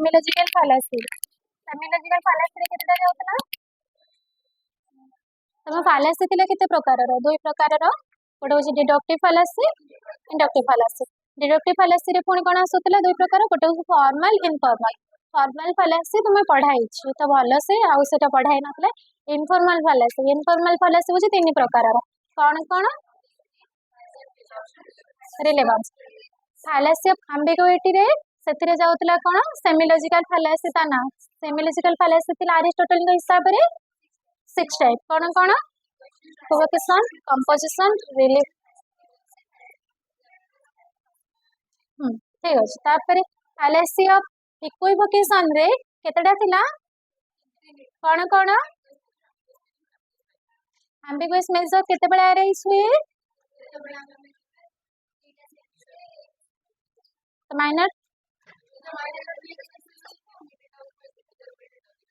सेमिलॉजिकल फालासी केतेटा जाउतला तम फालासी थिला केते प्रकार रो दुई प्रकार रो गोटे होची डिडक्टिव फालासी इंडक्टिव फालासी डिडक्टिव फालासी रे पुणी कोन आसुतला दुई प्रकार गोटे होची फॉर्मल फॉर्मल फालासी तुमे पढ़ाई छी तो भलो से आउ सेटा पढ़ाई नथले इनफॉर्मल फालासी होची तीन प्रकार रो कोन रिलेवेंस फालासी ऑफ एम्बिगुइटी रे सेथिरे जाउतला कोन सेमिलॉजिकल फालासी ता ना सेमिलॉजिकल फालासी थिला अरिस्टोटल के हिसाब रे 6 टाइप कोन इक्विवोकेशन कंपोजिशन रिलीफ ठीक अछि तापर फालासी ऑफ इक्विवोकेशन रे केतेडा थिला कोन एम्बिगुअस मेजर केते बेला अराइज हुए माइनर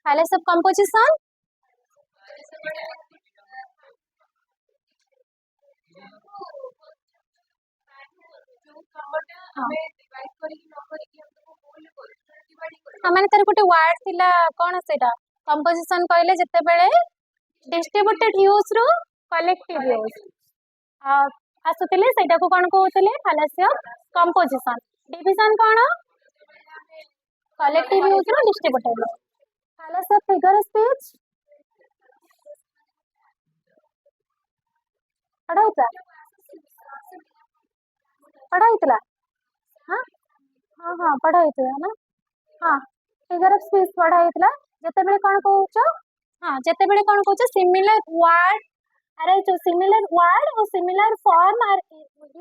फालासी ऑफ कंपोजिशन माने तार गोटे वर्ड थिला कोन सेटा कंपोजिशन कहले जते बेले डिस्ट्रीब्यूटेड यूज रो कलेक्टिव यूज आसुतले सेटा को कोन कहउतले फालासी ऑफ कंपोजिशन डिवीजन कोन कलेक्टिव यूज रो distributed fallacy of figure speech पढ़ाइतला हां हां हां पढ़ाइतला ना हां फिगर ऑफ स्पीच पढ़ाइतला जते बेले कोन कहउछो हां जते बेले कोन कहउछो सिमिलर वर्ड अरे जो सिमिलर वर्ड और सिमिलर फॉर्म आर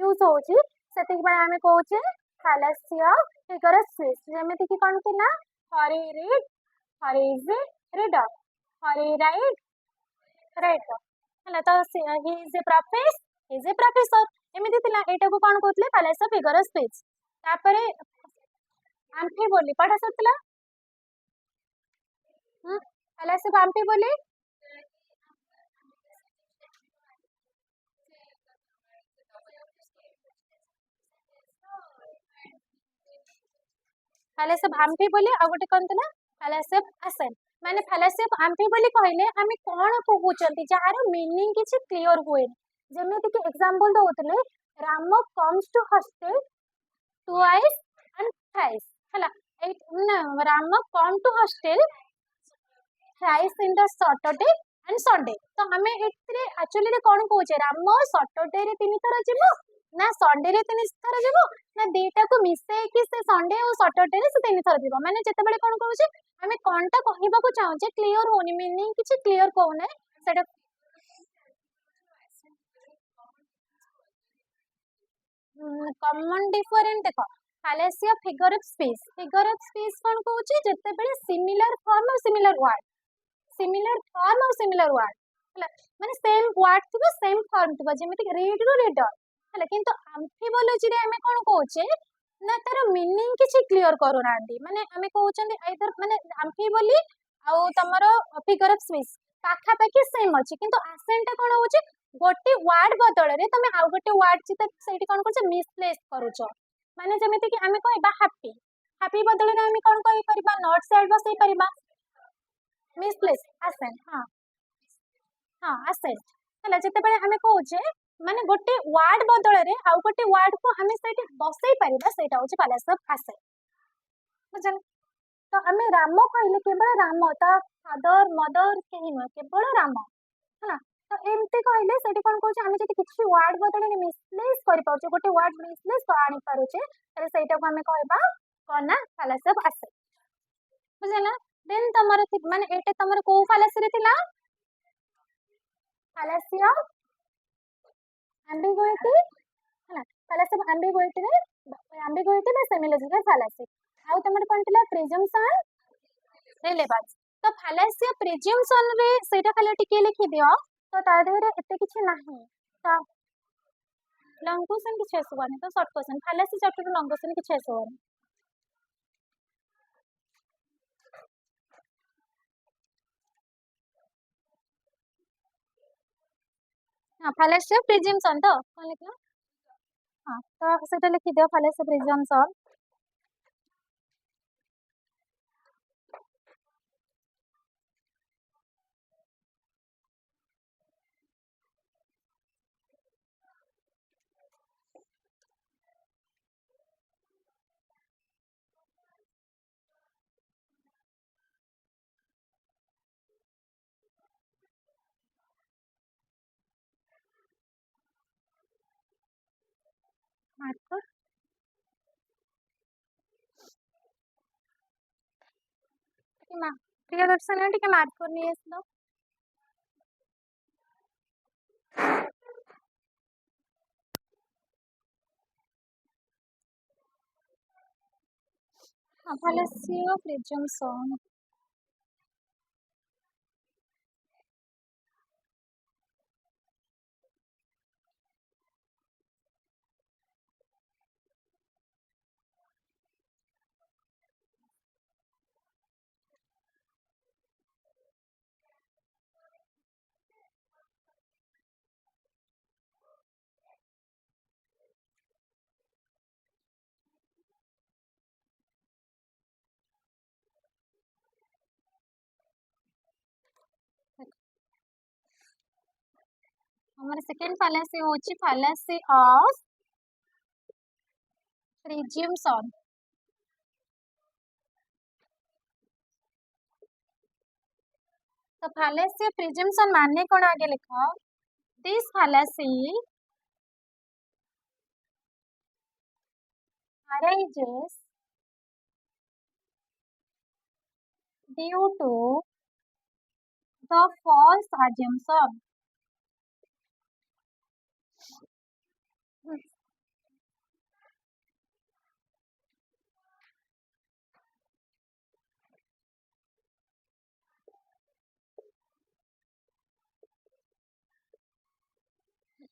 यूज होची सेति के बारे में कहउछे fallacy of figure of speech जेमेति कि कोन थिला Hari read Hari is reader Hari right right हला तो ही इज ए प्रोफेसर एमिति थिला एटा को कोन कहतले फालासी ऑफ फिगर ऑफ स्पीच तापरे आम्फी बोली पढ़ा सकतला फालासी ऑफ आम्फी बोली फालासी ऑफ आम्फी बोली आ गोटे कोन थिला फालासी ऑफ असेंट माने फालासी ऑफ आम्फी बोली कहले हमें कोन कहउचंती जार मीनिंग किछि क्लियर होए जेमेति कि एग्जांपल दोतले Ram comes to hostel twice and thrice हला Ram come to hostel thrice in the Saturday and Sunday तो हमें एतरे एक्चुअली रे कोन कहउचे राम सैटरडे रे 3 थरा जिवो ना संडे रे 3 थरा जिवो ना डेटा को मिसे कि से संडे और सैटरडे रे से 3 थरा जिवो माने जते बेले कोन कहउचे हमें कोनटा कहिबा को चाहूचे क्लियर होनी मीनिंग किछि क्लियर कोने सेटा कॉमन डिफरेंट देखो fallacy of figure of speech कोन कहउचे जते बेले सिमिलर फॉर्म और सिमिलर वर्ड हला माने सेम वर्ड थिबो सेम फॉर्म थिबो जेमिति रीड रो रीडर हला किंतु एम्फिबोलॉजी रे हमें कोन कहउचे ना तार मीनिंग किछि क्लियर करू नांदी माने हमें कहउचंदी आइदर माने एम्फिबोली आ तमरो फिगर ऑफ स्पीच पाखा पाखी सेम अछि किंतु एसेंट कोन होउचे गोटे वर्ड बदल रे तमे आ गोटे वर्ड चित सेठी कोन करछ मिसप्लेस करूछ माने जेमिति कि हमें कहबा हैप्पी बदल रे हमें कोन कहि परिबा नॉट सैड बसई परिबा मिसप्लेस एसेंट हां हां एसेंट हला जते बेले हमें कहउचे माने गोटे वर्ड बदल रे आ गोटे वर्ड को हमें सेठी बसई परिबा सेटा होची फालासी ऑफ एसेंट बुझल तो हमें राम कहले केवल राम ता फादर मदर केही न केवल राम हला तो एमते कहले सेठी कोन कहउचे हमें जति किछि वर्ड बदल रे मिसप्लेस करि पाउचे गोटे वर्ड मिसप्लेस तो आनी पारुचे तले सेटा को हमें कहबा कोन ना फालासी ऑफ एसेंट बुझला देन तमर माने एटे तमर को फालासी रे थिला फालासी ऑफ एम्बिगुइटी हला फालासी ऑफ एम्बिगुइटी रे एम्बिगुइटी बा सेमिलॉजिकल फालासी आउ तमर कोन थिला प्रिजम्पशन रिलेवेंस तो फालासी ऑफ प्रिजम्पशन रे सेटा खाली टिके लिखि दियो तो ता देहरे एते किछि नाही तो लॉन्ग क्वेश्चन किछि आसबनी तो short question fallacy chapter long question किछि आसबनी हाँ फालासी ऑफ प्रिजम्पशन तो कोन लिखला हाँ तो सेटा लिखि दियो फालासी ऑफ प्रिजम्पशन ମାର୍କର ପ୍ରିୟଦର୍ଶନ ଟିକେ ମାର୍କର ନେଇ ଆସିଲ। fallacy of presumption। हमारे सेकेंड fallacy होची fallacy of presumption। तो fallacy of presumption माने कौन आगे लिखा? This fallacy arises due to the false assumption।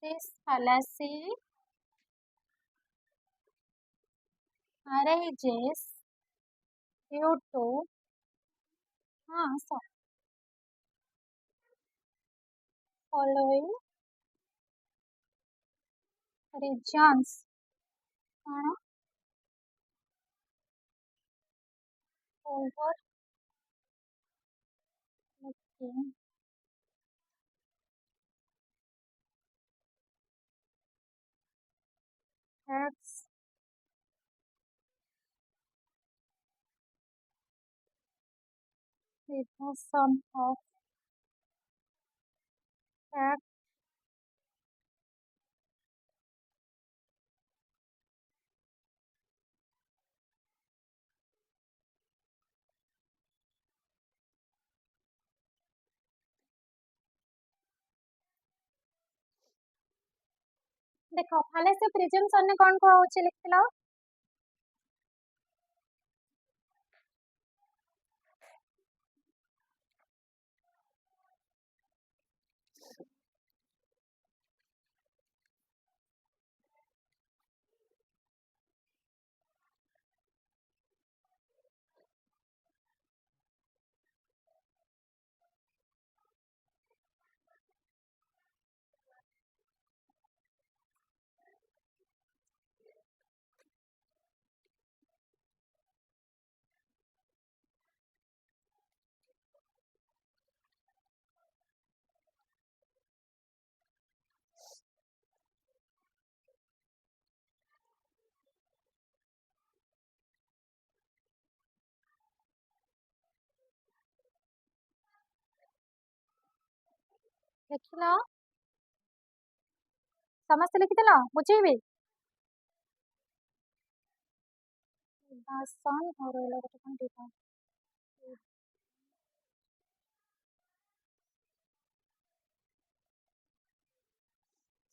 This fallacy arises due to following reasons। overlooking facts, reversion of fact, देखो fallacy of presumption ने कौन को होची लिखलो? देखिलो समस्त लिखिदेल बुझेबी भाषण और गोटे कौन टी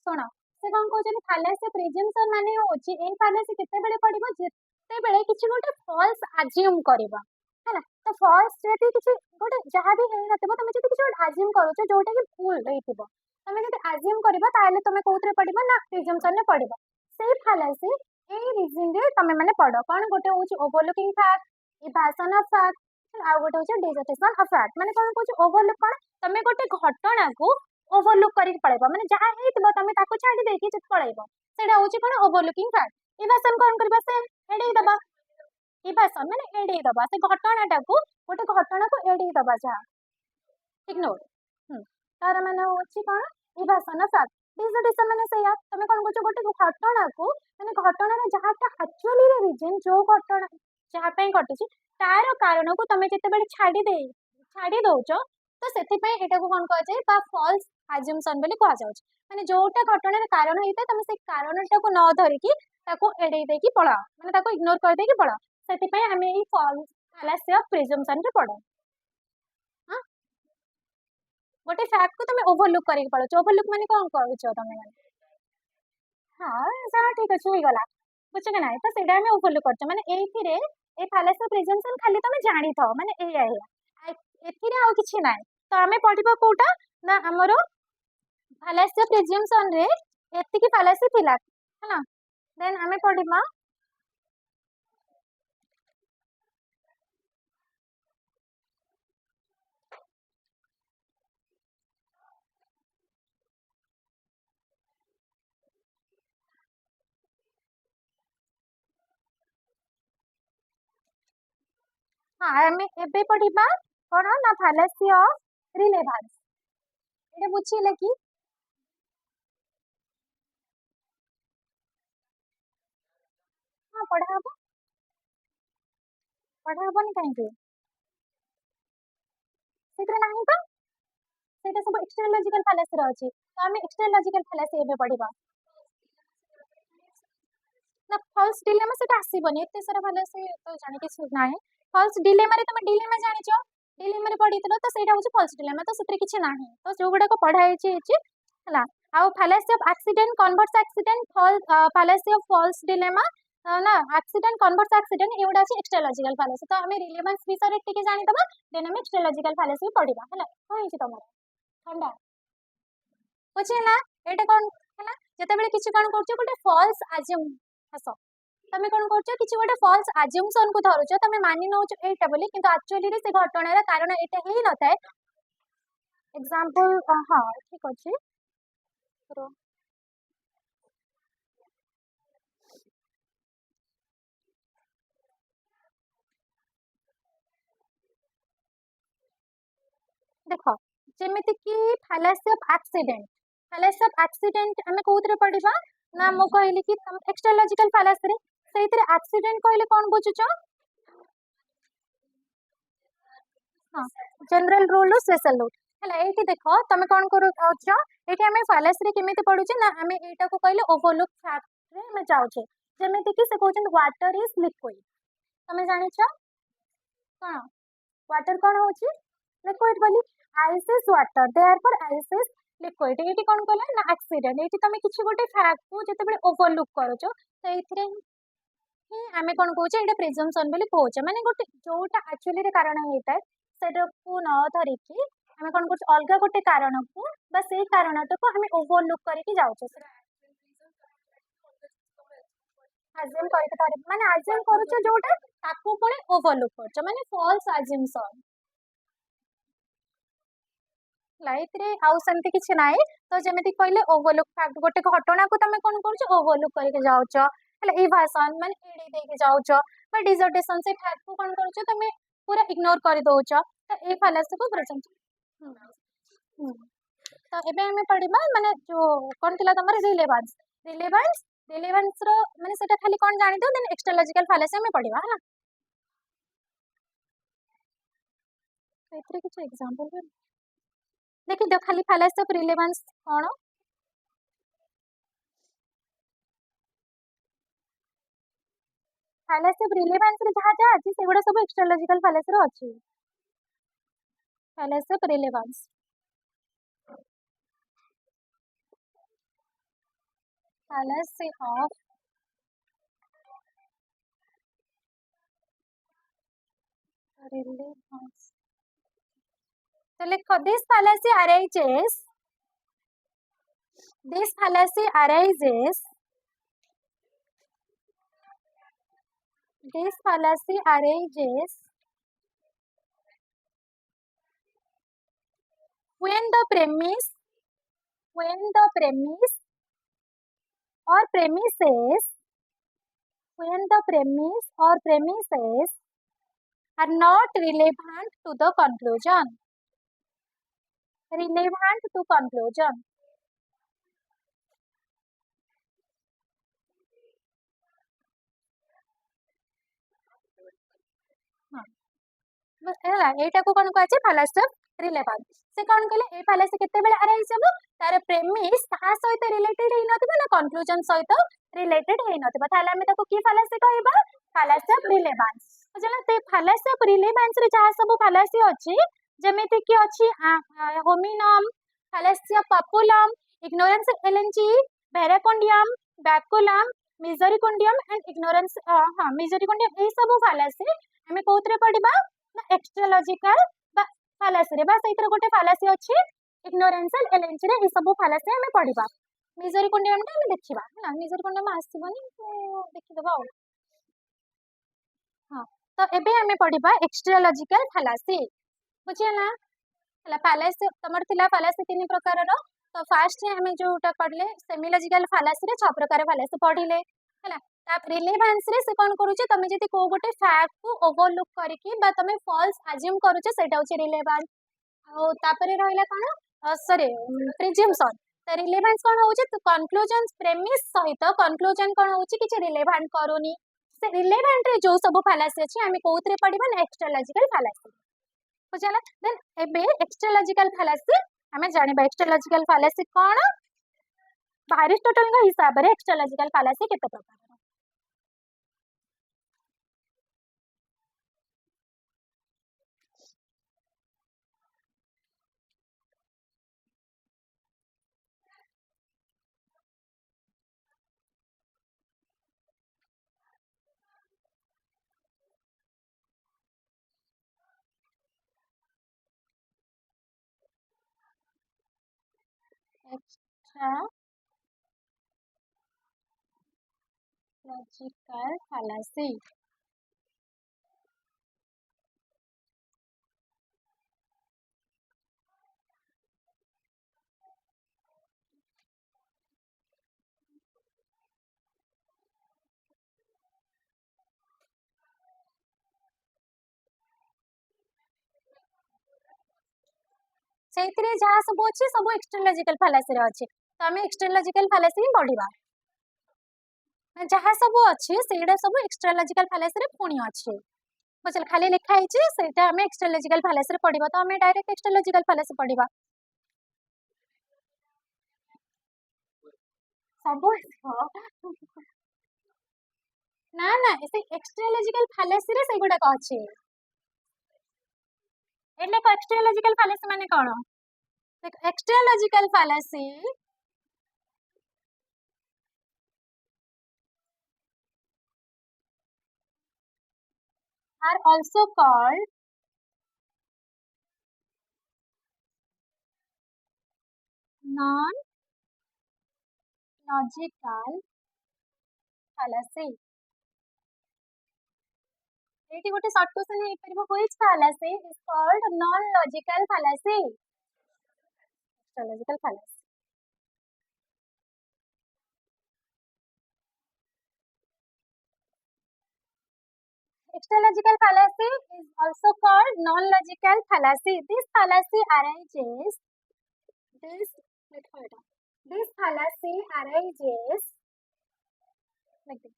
शुण से कौन कहते fallacy of presumption माने होची ए fallacy केते बेले पड़िबो जेते बेले किछि गोटे false assume करबा हैला। तो false जेति किछि गोटे जहा भी हे नथिबो तमे जति किछि गोटे assume करूछ जोटा कि भूल हेतिबो तमे जति assume करबा ताले तमे कोथरे पड़िबो ना presumption ने पड़िबो। सेही fallacy ए reason रे तमे माने पड़ो कोन गोटे होची overlooking fact evasion of fact आ गोटे होची dissertation of fact माने कोन कहूची overlook कोन तमे गोटे घटना को ओवरलुक करिक पळेबो माने जहा हेतिबो तमे ताको छाडी देकी चित पळेबो सेडा होची कोन ओवरलुकिंग फैक्ट। इवासन कोन करबा से एडे दबा इवासन माने एडे दबा से घटनाटा को गोटे घटना को एडे दबा जहा इग्नोर तार माने होची कोन इवासन फैक्ट। डिसर्टेशन माने सेया तमे कोन कहूची गोटे घटना को माने घटना रे जहाटा एक्चुअली रे रीजन जो घटना जहा पई घटिची तार कारण को तमे जते बेले छाडी दोचो तो सेति पई एटा को कोन कहै छै बा फॉल्स assumption बोली कहा जाउछ माने जोटा घटना रे कारण हेता तमे से कारणटा को न धरि कि ताको एडे देकी पळा माने ताको इग्नोर कर देकी पळा सेति पय हमें ई फॉल्स fallacy ऑफ प्रिजम्पशन रे पढो हां गोटे फैक्ट को तुम ओवरलुक करके पळो ओवरलुक माने कोन कहउछ तमे माने हाँ चलो ठीक अच्छे हो गला बुझ के नाई तो सेटा हमें ओवरलुक करछ माने एथिरे ए fallacy ऑफ प्रिजम्पशन खाली तमे जानि थो माने एया एथिरे आउ किछि नाई तो हमें पढिबो कोटा ना हमरो fallacy ऑफ प्रिजम्पशन रे एति की fallacy थिला है ना देन हमें पढिबा हाँ हमें एबे पढिबा कोन ना fallacy ऑफ relevance एटा बुझिले कि हाँ पढ़ा हबनी काहे सेकरे नाही तो सेटा सब एक्सटर्नल लॉजिकल fallacy रो अछि तो हमें एक्सटर्नल लॉजिकल fallacy एबे पढिबा ना फॉल्स डिलेमा सेटा आसीबनी एते सारा fallacy तो जानि कि सुन नाही फॉल्स डिलेमा रे तुम डिलेमा जानिचो डिलेमा रे पढितलो तो सेटा होछि फॉल्स डिलेमा तो सेतरे किछि नाही तो जो गुडा को पढाई छि हला आउ fallacy of accident converse accident false fallacy of false dilemma ना एक्सीडेंट कन्वर्स एक्सीडेंट एउडा अछि एक्सट्रालॉजिकल fallacy तो हमें रिलेवेंस विषय टिके जानि दबा देन हम एक्सट्रालॉजिकल fallacy पढिबा हला होई छि तमरा ठंडा बुझिला एटा कोन हला जते बेले किछि कोन करछो गोटे फॉल्स अज्यूम हस तमे कोन करछो किछि गोटे फॉल्स अज्यूमशन को धरुछो तमे मानि नउछो एटा बोली किंतु एक्चुअली रे से घटना रा कारण एटा हेई नथाय एग्जांपल हां ठीक अछि देखो जेमिति कि fallacy ऑफ एक्सीडेंट हमें कोउतरे पढिबा ना मो कहली कि एक्सट्रालॉजिकल fallacy रे सेइतरे एक्सीडेंट कहले कोन बुझुचो हां जनरल रूल स्पेशल रूल हला एठी देखो तमे कोन करू छ एठी हमें fallacy रे केमिति पढुचे ना हमें एटा को कहले ओवरलुक फैक्ट रे हमें जाउछे जेमिति कि से कहउछन वाटर इज लिक्विड तमे जानि छ हां वाटर कोन होची लिक्विड बोली ice is water therefore ice is liquid एटी कोन कहला ना एक्सीडेंट एटी तमे किछि गोटे फैक्ट को जते बेले ओवरलुक करूछो तो एथिरे ही हमें कोन कहउछे एटा प्रिजम्पशन बोली कहउछे माने गोटे जोटा एक्चुअली रे कारण हेता सेटा को न धरिकी हमें कोन करछ अलगा गोटे कारण को बस सेही कारणटा को हमें ओवरलुक करके जाउछे अज्यूम करके तारे माने अज्यूम करूछ जोटा ताको पुणी ओवरलुक करछ माने फॉल्स अज्यूमशन लाइफ रे आउ सेमती किछि नाइ तो जेमिति कहले ओवरलुक फैक्ट गोटे घटना को तमे कोन करूछ ओवरलुक करके जाउछ हला इवासन माने एडी देके जाउछ बा डिसर्टेशन से फैक्ट को कोन करूछ तमे पूरा इग्नोर कर दोउछ तो ए fallacy को प्रेजेंट तो एबे हमें पढिबा माने जो कोन थिला तमर रिलेवेंस रो माने सेटा खाली कोन जानि दो देन एक्सट्रालॉजिकल fallacy हमें पढिबा हला एथरे किछ एग्जांपल देखि दो खाली fallacy of relevance cone fallacy of relevance रे जहा जहा अछि सेगुडा सब एक्सट्रालॉजिकल fallacy रो अछि fallacy of relevance fallacy of relevance तो लिखो this fallacy arises when the premise or premises are not relevant to the conclusion हाँ एटा को कोन कहै छै fallacy ऑफ रिलेवांस से कौन कहले ए फालासी केतेबेले अराइज हबो तार प्रेमिस कहा सहित रिलेटेड हेइ नथिबो ना कंक्लूजन सहित रिलेटेड हेइ नथिबो ताले हम ताको की फालासी कहबा फालासी ऑफ रिलेवांस बुझला ते फालासी ऑफ रिलेवांस रे जहा सब फालासी अछि जेमिति की अछि hominem fallacy of populum ignorance एलएनजी verecundiam baculum misericordiam and ignorance हां मिजरिकोंडियम ए सब फालासी हमें कोतरे पढिबा एक्स्ट्रालॉजिकल फालासी रे बस एथर गोटे फालासी अछि इग्नोरेंशियल एलएनसी रे ई सब फालासी हमें पढिबा मिजरिकोंडियम टा हमें देखिबा हला मिजरिकोंडियम आसीबनी तो देखिदबा हां तो एबे हमें पढिबा एक्स्ट्रालॉजिकल फालासी बुझियाला हला फालासी तमर थिला फालासी तीन प्रकार रो तो फर्स्ट हमें जोटा पढले सेमिलॉजिकल फालासी रे 6 प्रकार फालासी पढिले हला ता रिलेवांस रे से कोन करूचे तमे जति को गोटे फैक्ट को ओवरलुक करिकि बा तमे फॉल्स अज्यूम करूचे सेटा होचे रिलेवांस आ तापरे रहला कोन सॉरी प्रिजम्पशन त रिलेवांस कोन होचे तो कंक्लूजन प्रेमिस सहित कंक्लूजन कोन होचे किछ रिलेवांट करूनी से रिलेवांट रे जो सब फालासी अछि हमें कोउतरे पढिबा ना एक्स्ट्रालॉजिकल फालासी बुझला देन एबे एक्स्ट्रालॉजिकल फालासी हमें जानिबा एक्स्ट्रालॉजिकल फालासी कोन अरिस्टोटल का हिसाब रे एक्स्ट्रालॉजिकल फालासी केते प्रकार एक्स्ट्रालॉजिकल फालासी सेतिरे जहा सब अछि सब एक्स्ट्रालॉजिकल फालासी रे अछि तो हमें एक्स्ट्रालॉजिकल फालासी ही पढिबा जहा सब अछि सेडा सब एक्स्ट्रालॉजिकल फालासी रे पुणी अछि बुझल खाली लिखा है सेटा हमें एक्स्ट्रालॉजिकल फालासी रे पढिबा तो हमें डायरेक्ट एक्स्ट्रालॉजिकल फालासी पढिबा सब ना ना से एक्स्ट्रालॉजिकल फालासी रे से गुडा अछि एले को एक्स्ट्रालॉजिकल फालासी माने कोन एक्स्ट्रालॉजिकल fallacy are also called non-logical fallacy. Eighty गोटे शॉर्ट क्वेश्चन है परिबो which fallacy is called non-logical fallacy. Logical fallacy. Extralogical fallacy is also called non-logical fallacy. This fallacy arises. This fallacy arises. Like this.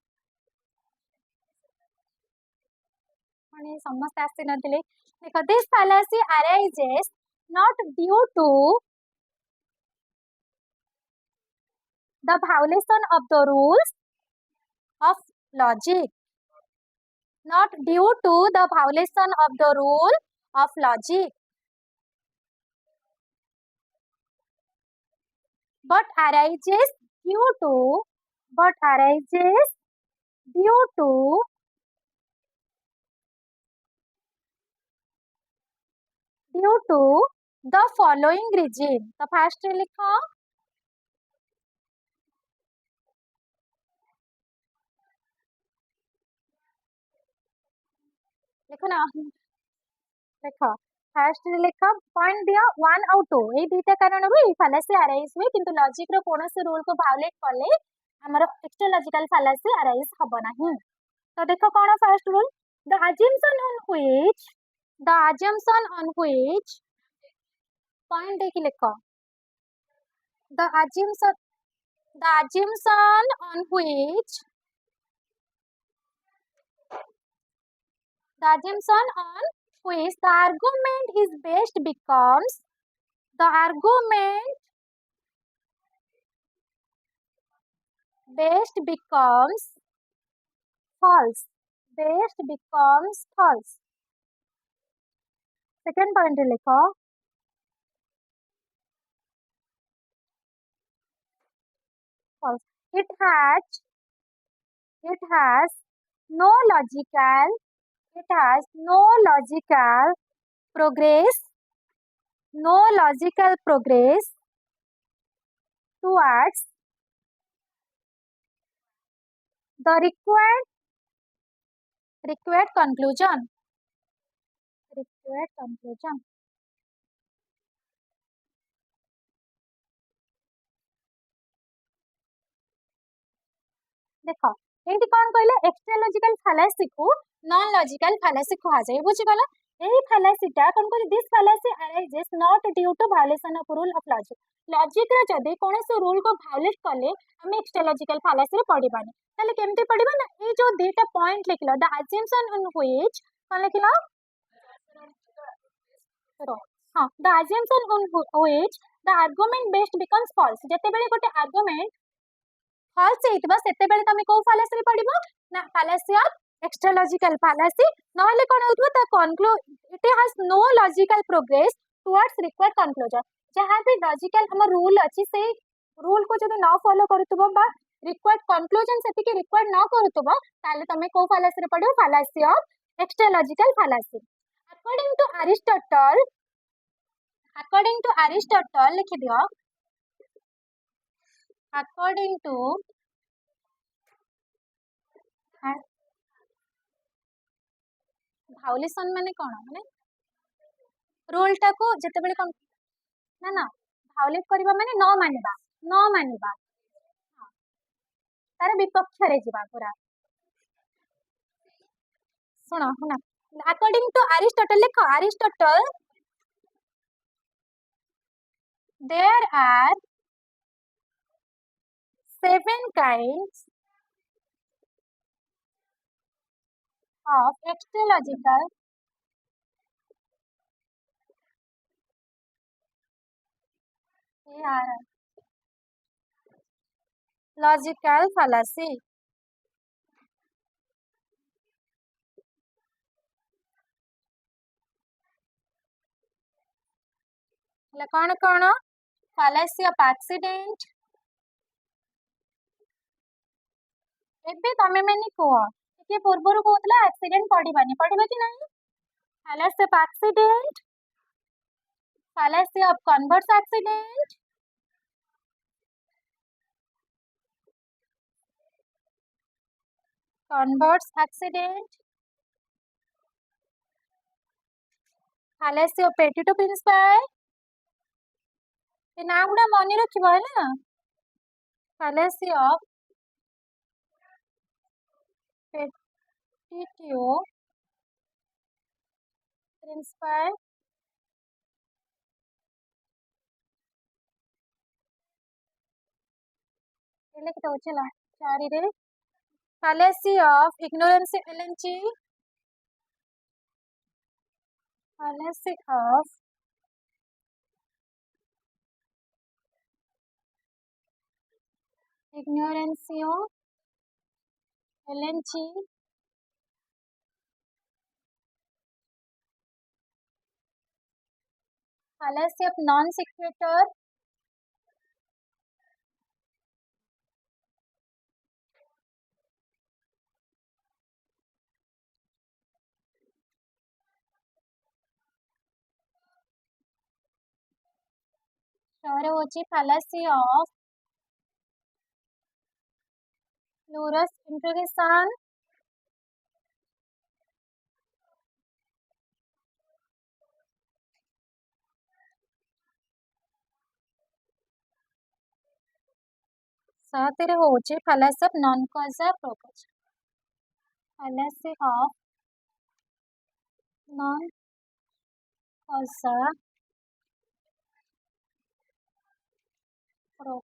समस्त आसी नथिले देखो this fallacy arises not due to the violation of the rules of logic, not due to the violation of the rule of logic, but arises due to the following reason. तो first लिखो लिखो ना देखो first लिखो point दिया 1 और 2 ए दुईटा कारण रो ई फालासी अराइज हुए किंतु लॉजिक रो कोनोसी रूल को वायोलेट करले हमर एक्स्ट्रालॉजिकल फालासी अराइज हबो नाही तो देखो कोन first rule the assumption on which point देखि लिखो the assumption on which the assumption on which the argument is based becomes the argument based becomes false. Based becomes false. Second point लिखो. False. It has no logical. It has no logical progress. No logical progress towards the required conclusion. Required conclusion. देखो ये कौन कहले extra logical फैलासी को non logical फैलासी कहा जाए बुझिगला एही फैलासीटा कोन को this fallacy arises not due to violation of rule of logic logic रे जदी कोनसे रूल को वायलेट कले हम एक्स्ट्रा लॉजिकल फैलासी रे पढिबानी ताले केमते पढिबा ना ए जो दुटा पॉइंट लिखलो द अजम्पशन ऑन व्हिच कोन लिखलो हां the assumption on which the argument based becomes false जते बेले गोटे आर्गुमेंट फॉल्स हेतिबा सेते बेले तमे को फैलासी रे पढिबो ना fallacy of extra logical fallacy नहले कोन होतबो ता conclude it has no logical progress towards required conclusion जहां भी लॉजिकल हम रूल अछि से रूल को जदी न फॉलो करतबो बा रिक्वायर्ड कंक्लूजन सेति के रिक्वायर्ड न करतबो ताले तमे को फैलासी रे पढिबो fallacy of extra logical fallacy according to Aristotle लिखि दियो according to भाउलेशन माने कोन माने रूल टा को जते बेले कोन ना ना भाउलेट करबा माने न मानिबा तार विपक्ष रे जिबा पूरा सुनो सुनो according to Aristotle लिखो Aristotle there are 7 kinds of extralogical logical fallacy कौन कौन fallacy of accident एबे तमे माने को के पूर्वरु कहतला एक्सीडेंट पढिबा कि नहीं fallacy of accident fallacy of converse accident fallacy of Pareto principle ए ना गुडा मने रखिबो हैला fallacy of Pareto principle एले के होचला 4 रे fallacy of ignorance LNG fallacy of ignorance LNG fallacy of non sequitur और होची fallacy of plurus interrogation साथ रे होची fallacy of non causa pro causa fallacy of non causa pro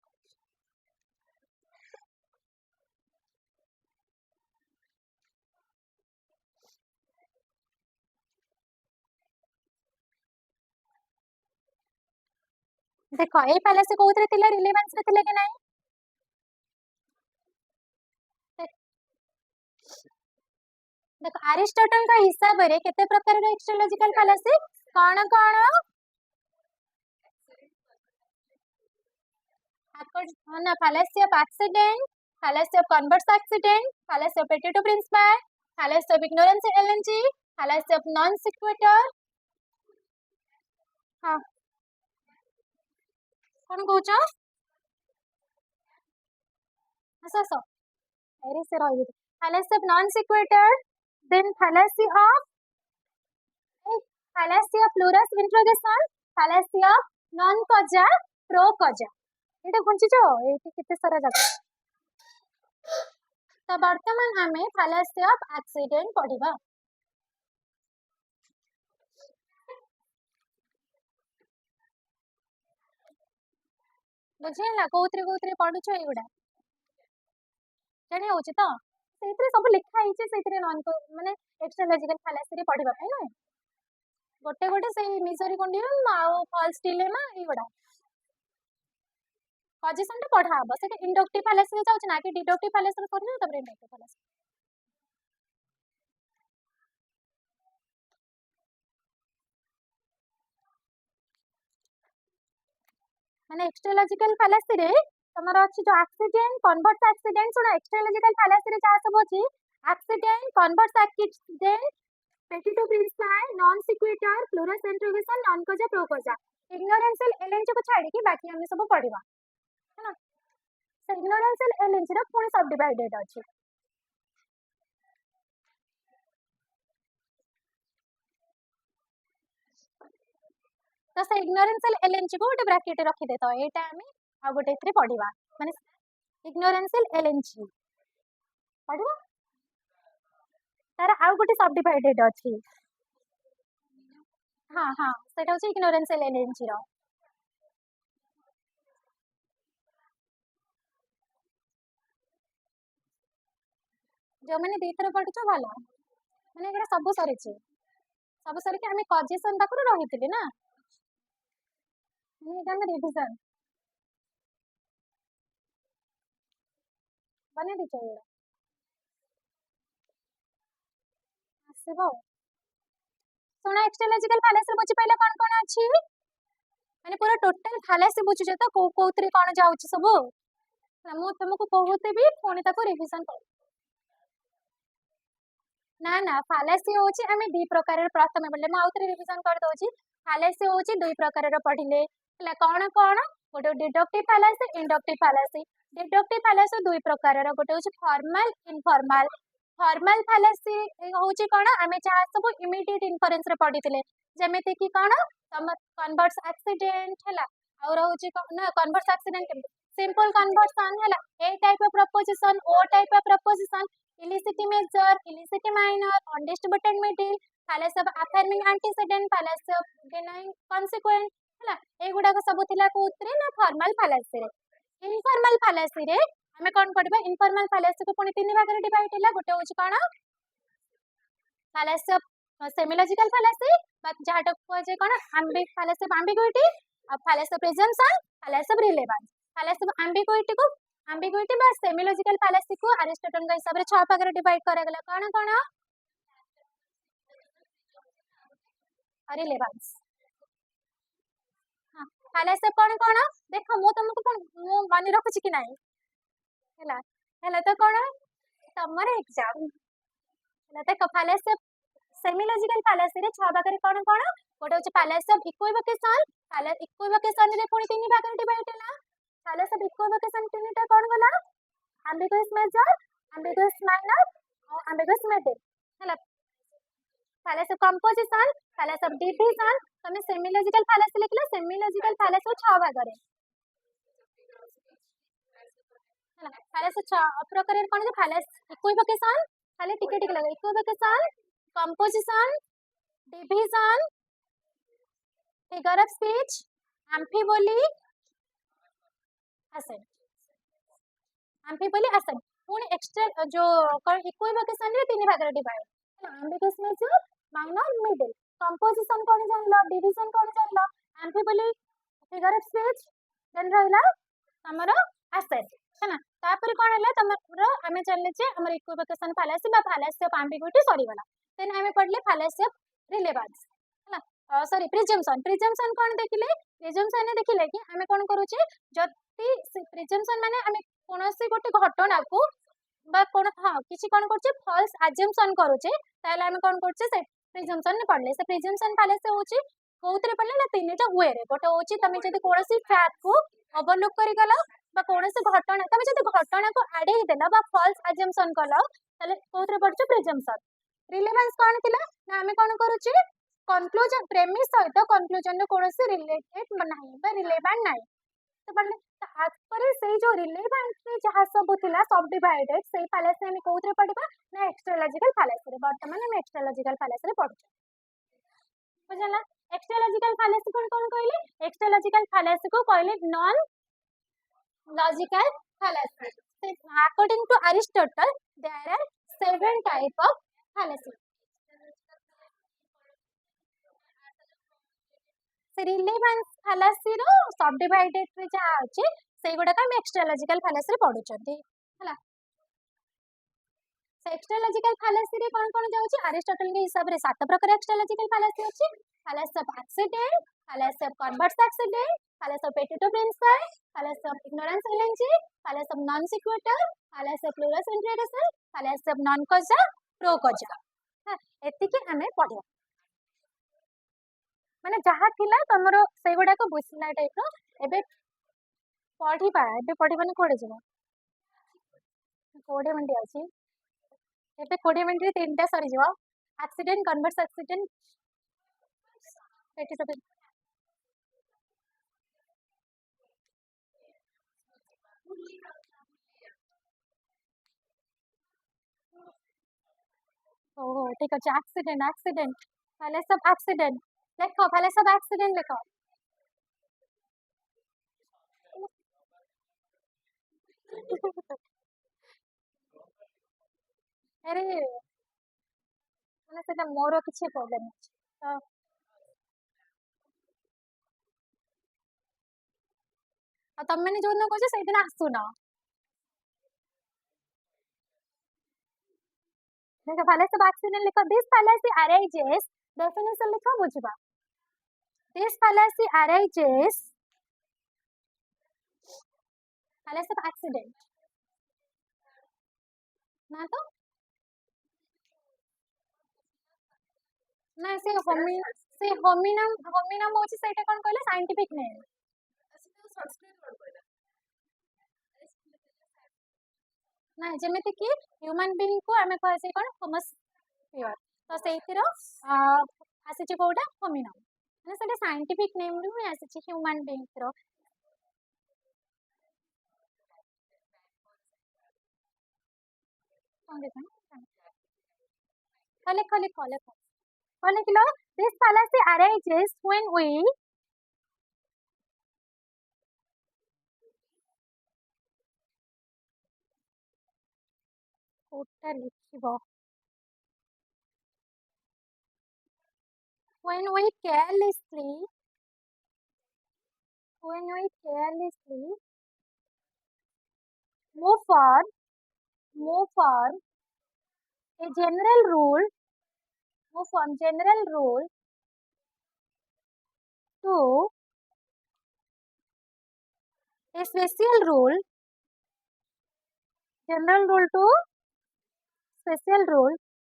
देखो ए फालासी कोउतरे थिला रिलेवेंस रे थिला कि नाही देखो अरिस्टोटल का हिसाब रे केते प्रकार रे एक्सट्रोलॉजिकल फालासी कोन ना fallacy of accident, fallacy of converse accident, fallacy of Pareto principle, fallacy of ignorance LNG, fallacy of non sequitur. हाँ कौन कौच आस आस अरे से रही fallacy of non sequitur, then fallacy of plurus interrogation, fallacy of non causa pro causa. এটা ঘুঞ্চিছ এইটি কেতে সারা জায়গা तो वर्तमान आमे fallacy of accident पढ़िबा बुझेला कोउतरे पढुछ एगुडा जानि होछि तो सेइतरे सब लिखा हिचे सेइतरे नॉन को माने एक्सट्रोलॉजिकल fallacy रे पढ़िबा पई न गोटे गोटे से मिसरी कंडीशन आ फॉल्स डिलेमा एगुडा कॉजेशन टा पढ़ा हबो सेटा इंडक्टिव fallacy रे जाउछ ना कि डिडक्टिव fallacy रे करना तबरे इंडक्टिव fallacy माने एक्सट्रोलॉजिकल fallacy रे तमर अछि जो एक्सीडेंट कन्वर्स एक्सीडेंट सुनो एक्सट्रोलॉजिकल fallacy रे जा सब अछि accident converse accident petitio principii non sequitur plures interrogation non causa pro causa इग्नोरेंशियल एलएनजी को छाड़ी कि बाकी हम सब पढ़िबा है ना से इग्नोरेंशियल एलएनजी रा पूर्ण सब डिवाइडेड अछि तो से इग्नोरेंशियल एलएनजी को गोटे ब्रैकेट रखि दे तो एटा हम आ गोटे इथरे पढ़िबा माने इग्नोरेंशियल एलएनजी पढ़िबा तार आ गोटे सब डिवाइडेड अछि हाँ हाँ सेटा होछि इग्नोरेंशियल एलएनजी रो जो माने देथर पढ़ुछ भलो माने एगुडा सब सरीछि सब सरी के हमें कॉजेशन तक रहिथिले ना माने एटा हम रिवीजन बने दिछ एगुडा आसीबो सुना एक्सट्रोलॉजिकल fallacy बुझी पहले कोन अछि माने पूरा टोटल fallacy बुझुछ तो कोउतरे कोन जाउछ सब मु तुमको कहूते भी पुणी ताको रिवीजन कर ना ना fallacy होची हमें दी प्रकार प्रथम बोले म आउतरे रिवीजन कर दोची fallacy होची दुई प्रकार पढ़िले हला कोन कोन गोटे deductive fallacy inductive fallacy deductive fallacy दुई प्रकार गोटे होची फॉर्मल इनफॉर्मल फॉर्मल fallacy होची कोन हमें चाह सब इमीडिएट इन्फरेंस रे पढ़िथिले जेमेते कि कोन तम कन्वर्स एक्सीडेंट हला और होची ना कन्वर्स एक्सीडेंट सिंपल कन्वर्सन हला A type of proposition O type of proposition illicit major illicit minor undistributed middle fallacy of affirming antecedent fallacy of denying consequent हला एगुडा को सब थिला को उतरे ना फॉर्मल fallacy रे इनफॉर्मल fallacy रे हमें कोन पढ़बा इनफॉर्मल fallacy को पुनी तीन भाग रे डिवाइड होला गोटे होची कोन fallacy of semilogical fallacy बात जाटा को जे कोन fallacy of ambiguity fallacy of presumption fallacy of relevance fallacy of ambiguity बा सेमिलॉजिकल fallacy को अरिस्टोटल के हिसाब रे 6 भाग रे डिवाइड करा गेला कोन कोन रिलेवेंस हां fallacy कोन कोन देखो मु तुमको मु मानि रखुची कि नाही हला हला तो कोन तमर एग्जाम हला देखो fallacy सेमिलॉजिकल fallacy रे 6 भाग रे कोन कोन गोटे होची fallacy of equivocation रे पुनी तीन भाग रे डिवाइड होला fallacy of equivocation तीनटा कोन गला ambiguous major ambiguous minor और ambiguous middle हला fallacy of composition fallacy of division तमे सेमिलॉजिकल fallacy लिखला सेमिलॉजिकल fallacy 6 भाग रे हला fallacy 6 प्रकार कोन जे fallacy equivocation खाली टिके टिके लगा equivocation composition division figure of speech amphiboly assent amphiboly assent पुनी एक्स्ट्रा जो इक्विवोकेशन रे तीन भाग रे divide ambiguous major minor middle composition कोन जानलो division कोन जानलो amphiboly फिगर ऑफ स्पीच देन रहला हमर एसेट है ना तापर कोन हला तमरो हमें चलले जे हमर इक्विवोकेशन फालासी बा फालासी ऑफ एम्बिग्यूटी सॉरी गला देन हमें पढ़ले फालासी ऑफ रिलेवेंस है ना सॉरी प्रिजम्पशन कोन देखिले प्रिजम्पशन ने देखिले कि हमें कोन करूचे जति प्रिजम्पशन माने हमें कोनोसी गोटे घटना को बा कोन हां किछि कोन करचे फॉल्स अजम्पशन करूचे ताले हमें कोन करचे से प्रिजम्पशन ने पढ़ले से प्रिजम्पशन फालासी होची कोउतरे पढ़ले ना तीनटा वे रे गोटे होची तमे जदी कोनोसी फैक्ट को ओवरलुक करि गला बा कोनोसी घटना तमे जदी घटना को एड ही देला बा फॉल्स अजम्पशन कला ताले कोउतरे पढ़चे प्रिजम्पशन रिलेवेंस कोन थिला ना हमें कोन करूचे कंक्लूजन प्रेमिस सहित कंक्लूजन रे कोनोसी रिलेटेड नाही बा रिलेवेंट नाही तो पढ़ले आज पर से जो रिलेवेंट रे जहा सब थिला सब डिवाइडेड से फालासी हमें कोउतरे पढ़बा ना एक्स्ट्रालॉजिकल फालासी रे वर्तमान हम एक्स्ट्रालॉजिकल फालासी रे पढ़छ बुझला एक्स्ट्रालॉजिकल फालासी कोन कहले एक्स्ट्रालॉजिकल फालासी को कहले non logical fallacy. According to Aristotle, there are 7 types of fallacy. Relevance fallacy रो subdivided रे जहाँ अच्छे सही गुड़ा का हम extralogical fallacy रे पढ़ू चंदी है extralogical fallacy रे कौन जाऊँगी Aristotle के हिसाब रे 7 प्रकार extralogical fallacy अच्छी fallacy of accident, fallacy of converse accident, fallacy of petitum principii, fallacy of ignorance elenchi, fallacy of non sequitur, fallacy of pluribus interrogation, fallacy of non causa pro causa हां एति के हमें पढ़िया माने जहा थिला तमरो से गुडा को बुझला टाइप रो एबे पढ़ी माने कोडे जबो 20 मिनिट अछि एबे 20 मिनिट रे तीनटा सरी जबो एक्सीडेंट कन्वर्स एक्सीडेंट पेटी तो ओह ठीक है एक्सीडेंट पहले सब एक्सीडेंट लिखो पहले सब एक्सीडेंट लिखो अरे माने सेटा मोर किछि प्रॉब्लम अछि तो तम मैंने जो कहछे से दिन आसुना देखो पहले सब एक्सीडेंट लिखो दिस fallacy arises definition लिखो बुझबा this fallacy arises fallacy of accident ना तो ना से होमिनम होची सेटा कोन कहले साइंटिफिक नेम ना जेमेति कि ह्यूमन बीइंग को हमें कहे से कोन होमस प्योर तो सेथिरो आसे जे कोडा होमिनम माने सेटा साइंटिफिक नेम रू आसे जे ह्यूमन बीइंग रो लिखो this fallacy arises when we Kota लिखिबो when we carelessly move on a general rule to a special rule general rule to special rule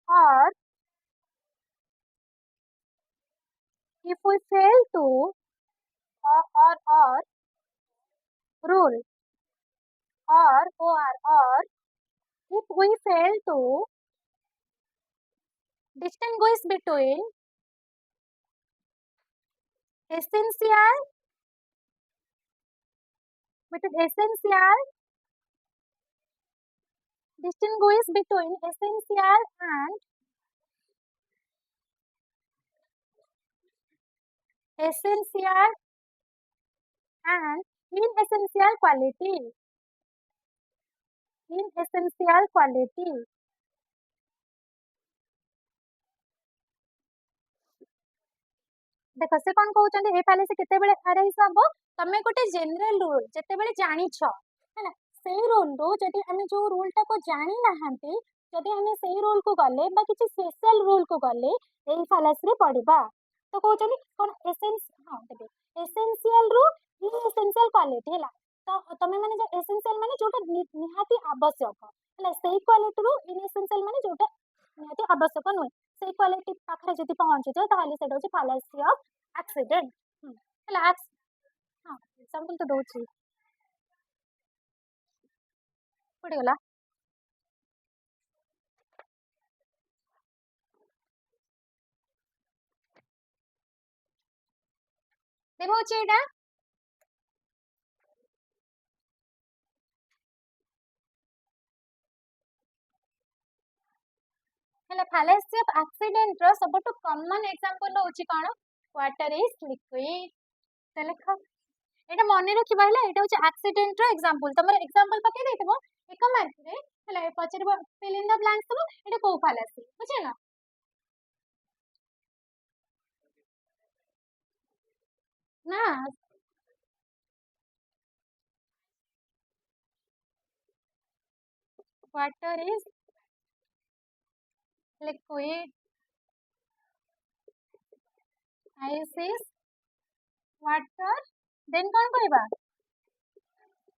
or if we fail to or rule or if we fail to distinguish between essential distinguish between essential and inessential quality देख से कौन कहउचंदी ए फालासी केतेबेले arise हबो तमे गोटे general rule जेतेबेले जानिछ हैला सेई rule रो जदि हमें जो रूल टा को जानि नाहंती जदि हमें सेई रूल को गले बा किछि स्पेशल रूल को गले एई फालासी रे पड़िबा तो कहउचंदी कोन एसेंस हां देबे एसेंशियल रू इनएसेंशियल क्वालिटी हैला तो तमे माने जो एसेंशियल माने जोटा निहाती आवश्यक हैला सेई क्वालिटी रू इनएसेंशियल माने जोटा निहाती आवश्यक नुहे सेई क्वालिटी पाखरे जदि पहुंची जाए ताहले सेटा होची फालासी ऑफ एक्सीडेंट हैला हां एग्जांपल तो दोची पड़ी गला देखो एटा हेला फालासी ऑफ एक्सीडेंट रो सबटु कॉमन एग्जांपल होची कोन वाटर इज लिक्विड त लेख एटा मने रखिबा हला एटा होची एक्सीडेंट रो एग्जांपल तमर एग्जांपल पके देथिबो एक मार्क रे हला पचरबो फिल इन द ब्लैंक्स तो एटा को फालासी बुझे ना ना water is liquid ice is water then कौन कहबा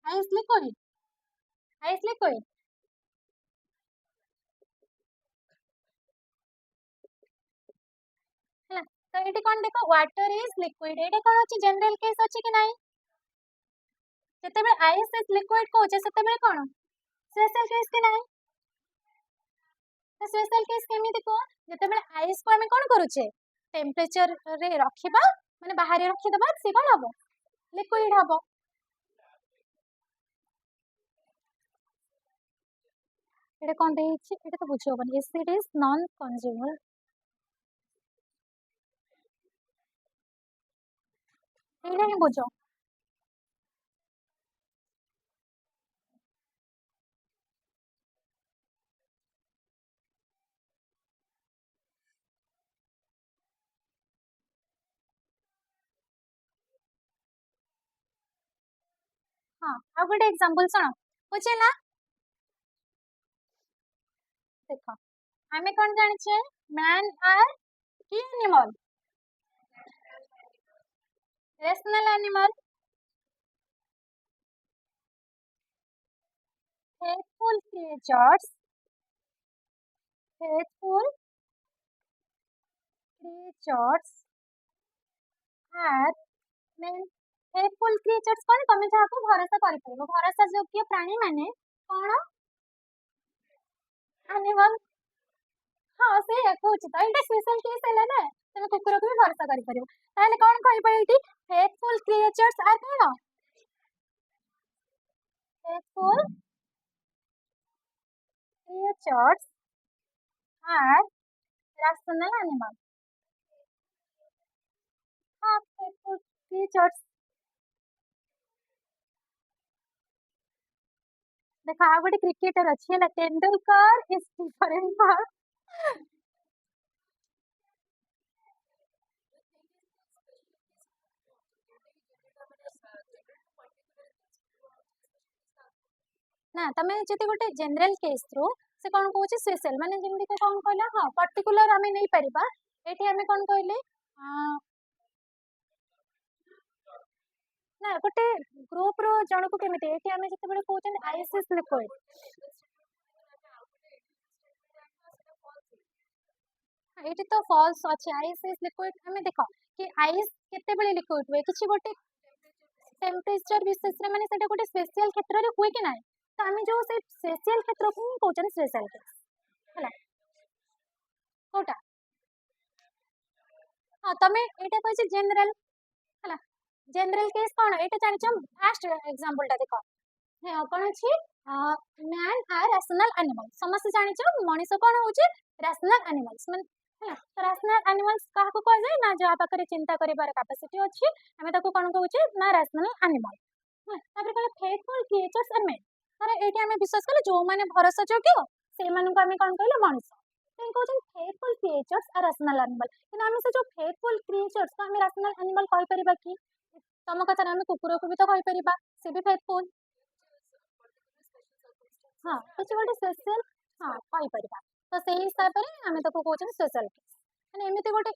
आइस लिक्विड हला तो एटी कौन देखो वाटर इज लिक्विड एटा कौन अछि जनरल केस अछि कि नाही जते बे आइस इज लिक्विड को जे सते बे कौन स्पेशल केस कि नाही तो स्पेशल केस केमिति को जते बे आइस को हमें कौन करूचे टेम्परेचर रे रखिबा माने बाहर रखि दबा से कौन हबो लिक्विड हबो एटा कौन देछि एटा तो बुझो बनी एसिड इज नॉन कंज्यूमर एटा ही बुझो हां आ गोटे एग्जांपल सुनो बुझेला देखो हमें कौन जानिछे मैन आर की animal rational animal faithful creatures faithful creatures are mean faithful creatures कौन तमे जाको भरोसा करि परबो भरोसा योग्य प्राणी माने कौन एनिमल हाँ से कहूची तो एटा स्पेशल केस हैला ना तमे कुकुर को भी भरोसा करि परबो ताले कौन कहबो एटी faithful creatures are कौन faithful creatures are rational animal हाँ faithful creatures देखा आ गोटे क्रिकेटर अच्छी है तेंदुलकर इज डिफरेंट फॉर ना तमे जति गोटे जनरल केस रो से कोन कहूची स्पेशल माने जेमि को कोन कहला हां पर्टिकुलर हमें नहीं परिबा एठी हमें कोन कहले ना गोटे ग्रुप रो जण को केमिते एठी हमें जति बळे कहउछन आईएसएस लिक्विड एठी तो फॉल्स अछि आईएसएस लिक्विड हमें देखो कि आइस केते बळे लिक्विड हुए किछि गोटे टेम्परेचर विशेष रे माने सेटा गोटे स्पेशल क्षेत्र रे हुए कि नाही तो हमें जो से स्पेशल क्षेत्र को कहउछन स्पेशल केस हला कोटा हां तमे एटा कहै जनरल हला जनरल केस कौन एटा जानि छ फास्ट एग्जांपल टा देखो हे कौन अछि मैन आर रैशनल एनिमल समस्त जानि छ मनीष कौन होछि रैशनल एनिमल्स मन हला तो रैशनल एनिमल्स काहा को कह जाय ना जो पाखरे चिंता करिबार कैपेसिटी अछि हमें ताको कौन कहउछि ना रैशनल एनिमल तापर कहले फेथफुल क्रिएचर्स आर मेन अरे एटी हमें विश्वास कले जो माने भरोसा जोग्य से मानन को हमें कौन कहले मनीष देन कहउछन faithful creatures are rational animal कि हम से जो फेथफुल क्रिएचर्स को हम रैशनल एनिमल कहि परिबा कि तम कथा हम कुकुर को भी तो कहि परिबा से भी फेथफुल हाँ किसी गोटे स्पेशल हाँ कहि परिबा तो सेही हिसाब रे हम ताको कहउछन स्पेशल केस माने एमिति गोटे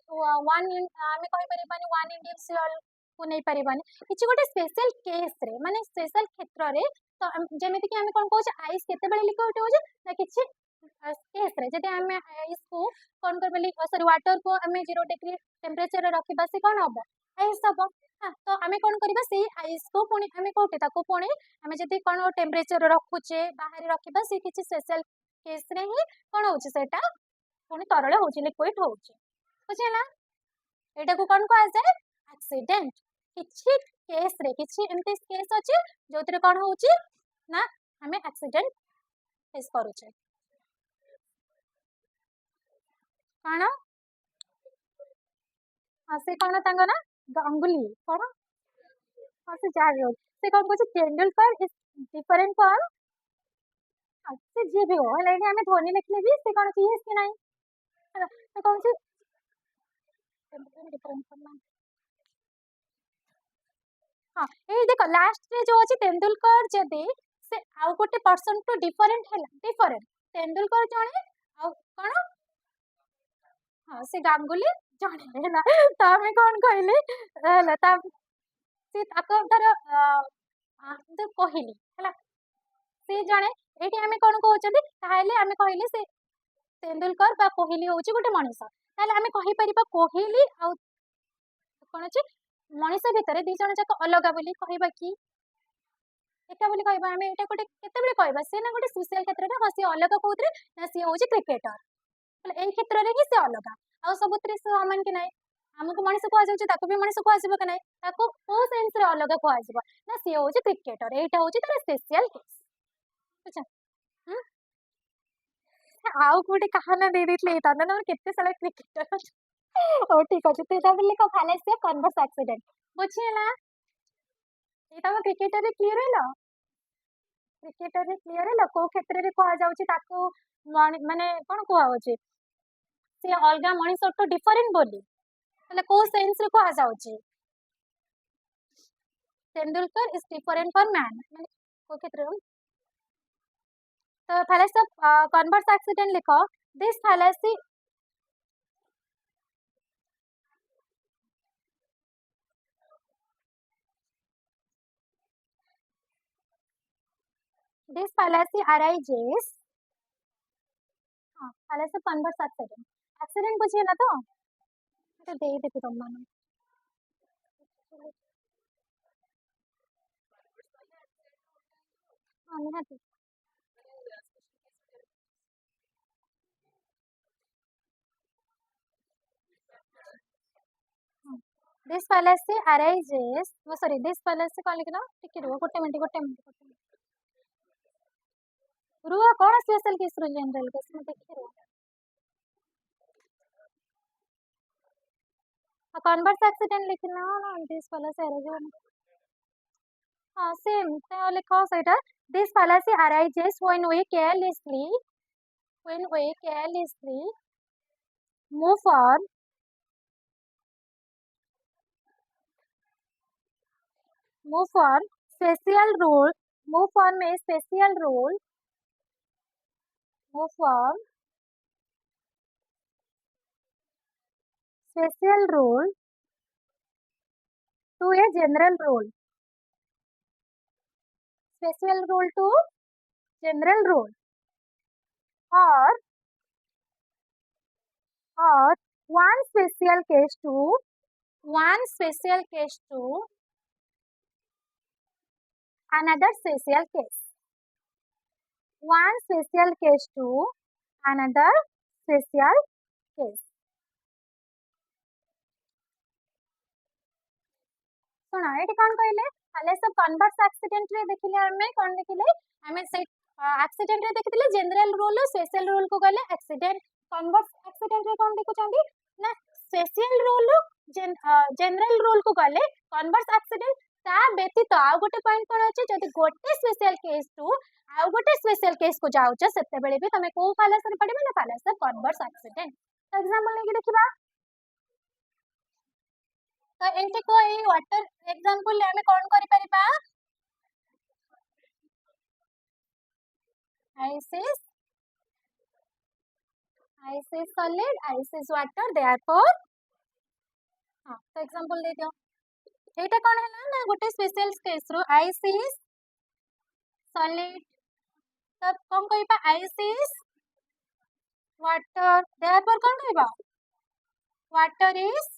वन हम कहि परिबानी वन इंडिविजुअल को नहीं परिबानी किसी गोटे स्पेशल केस रे माने स्पेशल क्षेत्र रे तो जेमिति कि हम कोन कहउछ आइस केते बेले लिक्विड होजे ना किछि केस रे जदि हम आइस को कोन करबेली सॉरी वाटर को हम 0 डिग्री टेंपरेचर रे रखिबा से कोन हबो आइस हबो हाँ तो आम कौन करबा से आइस को पुणी आम कोटे ताको पुणी आम जदि कौन टेम्परेचर रखुचे बाहर रखिबा से किछि स्पेशल केस रे ही कौन होछि सेटा पुणी तरल होछि लिक्विड होछि बुझिला एटा को कौन कहा जाए एक्सीडेंट किछि केस रे किछि एमती केस अछि जोतरे कौन होछि ना हमें एक्सीडेंट फेस करूचे कौन हाँ से कौन तांग ना गांगुली कौन हाँ से जान रो से कौन कहछि तेंदुलकर इज डिफरेंट फ्रॉम से जे भी हो लाइक हमें धोनी लिखले भी से कौन चीज कि नहीं है तो कौन सी डिफरेंट फ्रॉम हाँ ये देखो लास्ट रे जो अछि तेंदुलकर जदि से आउ गोटे पर्सन टू डिफरेंट है डिफरेंट तेंदुलकर जणे आउ कौन हाँ से गांगुली जणे है ना तो हमें कौन कहले है ता से ताको धर तो कहली है से जणे एठी हमें कौन कहउछथि ताहेले हमें कहले से तेंदुलकर बा कोहली होची गोटे मनीष ताहले हमें कहि परिबा कोहली आ कोन अछि मनीष भितर दी जण जाक अलगा बोली कहबा कि एका बोली कहबा हमें एटा गोटे केते बेले कहबा से ना गोटे सोशल क्षेत्र रे हसी अलगा कोउतरे ना सी होची क्रिकेटर बोले एई क्षेत्र रे ही से अलगा आ सबुतरे से समान कि नाही हमको मनीष को आजो ताको भी मनीष को आसीबो कि नाही ताको को सेंस रे अलगा को आसीबो ना सी होची क्रिकेटर एटा होची तार स्पेशल केस अच्छा आउ गोटे कहाना दे देतले ताना ना केते साला क्रिकेटर ओ ठीक अछि ते तबले को फालेसिया कन्वर्स एक्सीडेंट बुझिला ए तम क्रिकेटर रे क्लियर हैला क्रिकेटर रे क्लियर हैला को क्षेत्र रे कहा जाउची ताको माने कोन कहा होची से अलगा मनीष तो डिफरेंट बोली तले को सेंस रे कहा जाउची Tendulkar is different for man माने को क्षेत्र तो fallacy of converse accident लिखो this fallacy arises हाँ fallacy of converse accident accident बुझिए ना तो दे देती तुम मानो हाँ निहाती this fallacy arises sorry this fallacy कौन लिखना टिके रुआ गोटे मिनट रुआ कौन स्पेशल केस रो जनरल केस में देखि रुआ कन्वर्स एक्सीडेंट लिखना ना this fallacy arises हाँ सेम तो लिखो सेटा this fallacy arises when we carelessly move on special rule move on में special rule move on special rule to a general rule special rule to general rule or one special case to another special case one special case to another special case सुना ये कौन कहले हाले सब converse accident रे देखिले हमें कौन देखिले हमें से एक्सीडेंट रे देखिले जनरल रूल स्पेशल रूल को गले एक्सीडेंट कन्वर्स एक्सीडेंट रे कौन देखु चांदी ना स्पेशल रूल जनरल रूल को गले कन्वर्स एक्सीडेंट ता व्यतीत आउ गोटे पॉइंट कोन अछि जदि गोटे स्पेशल केस टू आउ गोटे स्पेशल केस को जाउछ सेते बेले भी तमे को फालासर पढिबे ना फालासर कन्वर्स एक्सीडेंट तो एग्जांपल लेके देखिबा तो एंटी को ए वाटर एग्जांपल ले हमें कोन करि परिबा ice is solid ice is water therefore हां तो एग्जांपल दे दियो एटा कोन हला ना गोटे स्पेशल केस रो ice is solid तब कोन कहिबा ice is water therefore cone कहिबा water is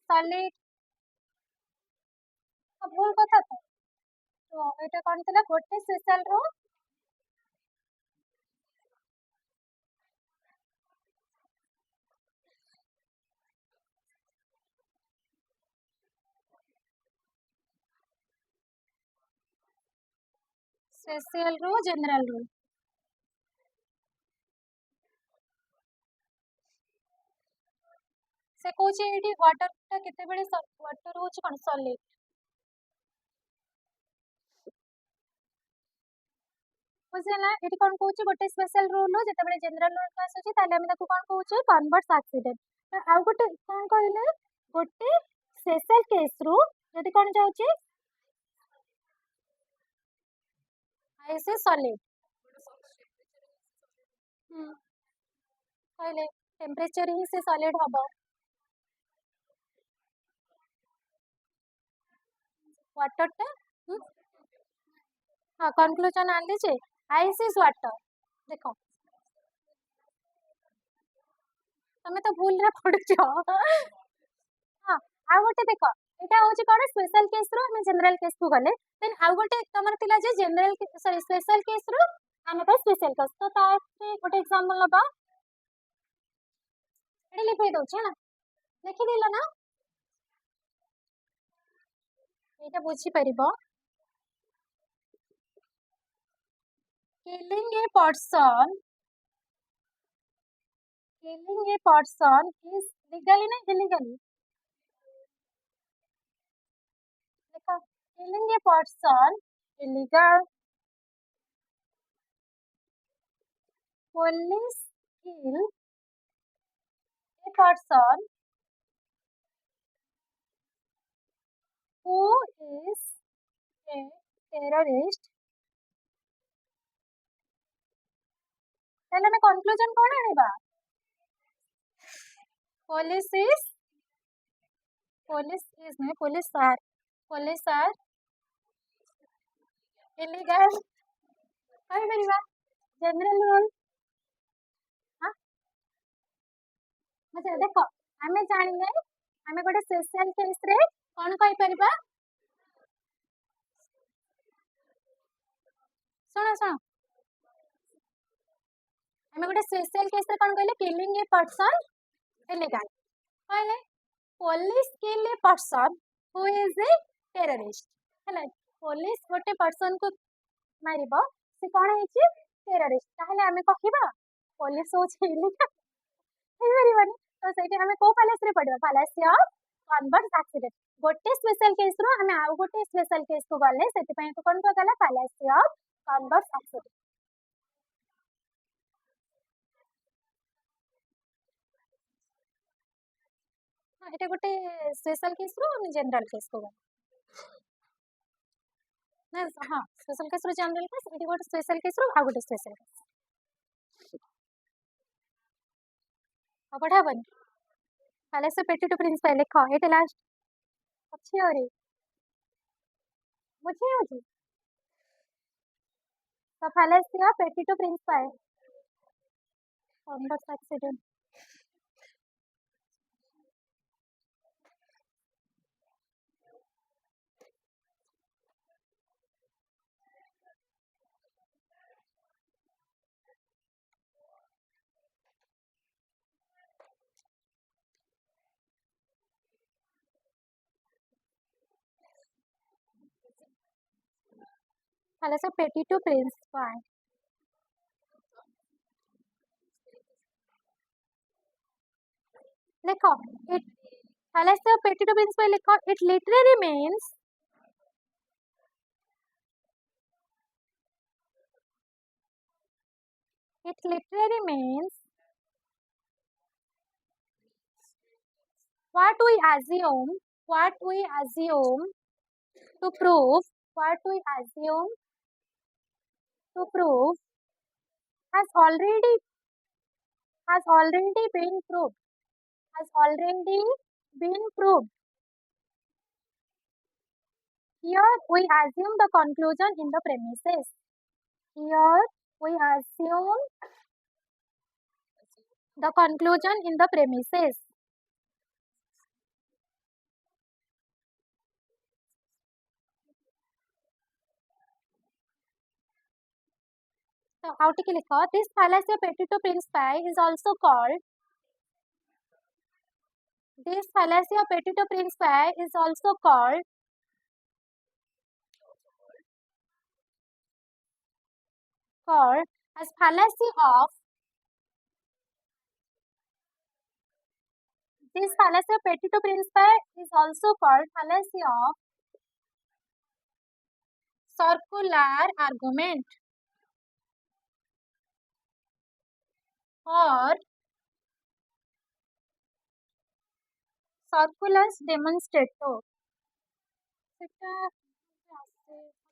solid अब भूल कथा तो एटा कोन तला गोटे स्पेशल रो स्पेशल रो जनरल रो से कोची एटी वाटर ता केते बेले वाटर होची कोन सॉलिड बुझला एटी कोन कोची गोटे स्पेशल रूल हो जेते बेले जनरल रूल पास होची ताले हम ताको कोन कहउचे कन्वर्स एक्सीडेंट तो आ गोटे कोन कहले गोटे स्पेशल केस रो जदि कोन जाउची ऐसे सॉलिड कहले टेम्परेचर ही से सॉलिड हबो वाटर टा हाँ कंक्लूजन आन दीजिए आइस इज वाटर देखो तमे तो भूल रे पड़छ हाँ आ गोटे देखो एटा होची कोन स्पेशल केस रो हम जनरल केस को गले देन आ गोटे तमर तिला जे जनरल सॉरी स्पेशल केस रो हम तो स्पेशल केस तो ताते गोटे एग्जांपल लबा एडी लिखि दउछ ना लिखि दिला ना एटा बुझी परिबो killing a person is legally na illegally देखो killing a person illegal police kill a person who is a terrorist ताले हमें कंक्लूजन कोन आनिबा police नहीं police are illegal कहि परिबा जनरल रूल हां अच्छा देखो हमें जानिले हमें गोटे स्पेशल केस रे कोन कहि परिबा सुनो सुनो हमें गोटे स्पेशल केस रे कोन कहले किलिंग ए पर्सन इलीगल कहले police kill a person who is a terrorist हला पुलिस गोटे पर्सन को मारिबो से कोन हेची टेररिस्ट ताहले हमें कहिबा पुलिस होची इलीगल हे परिबनी तो सेठी हमें को फालास रे पड़बा फालासी ऑफ कन्वर्स एक्सीडेंट गोटे स्पेशल केस रो हमें आ गोटे स्पेशल केस को गले सेति पय को कोन को गला फालासी ऑफ कन्वर्स एक्सीडेंट हाँ एटा गोटे स्पेशल केस रो हम जनरल केस को ना हाँ स्पेशल केस रो जनरल केस एटी गोटे स्पेशल केस रो आ गोटे स्पेशल केस अब बढ़ा बन पहले से पेटी टू प्रिंस पहले लिखो एटा लास्ट अच्छी हो रही मुझे हो जी तो पहले से पेटी टू प्रिंस पाए कन्वर्स एक्सीडेंट पहले से पेटी टू प्रिंस पाए लिखो fallacy of petty to principal लिखो. It literally means what we assume to prove what we assume to prove has already been proved. Has already been proved. Here we assume the conclusion in the premises. Here we assume the conclusion in the premises. So how to click on this fallacy of petty to principal is also called. This fallacy of petty to principal is also called as fallacy of. This fallacy of petty to principal is also called fallacy of circular argument or circular demonstrator.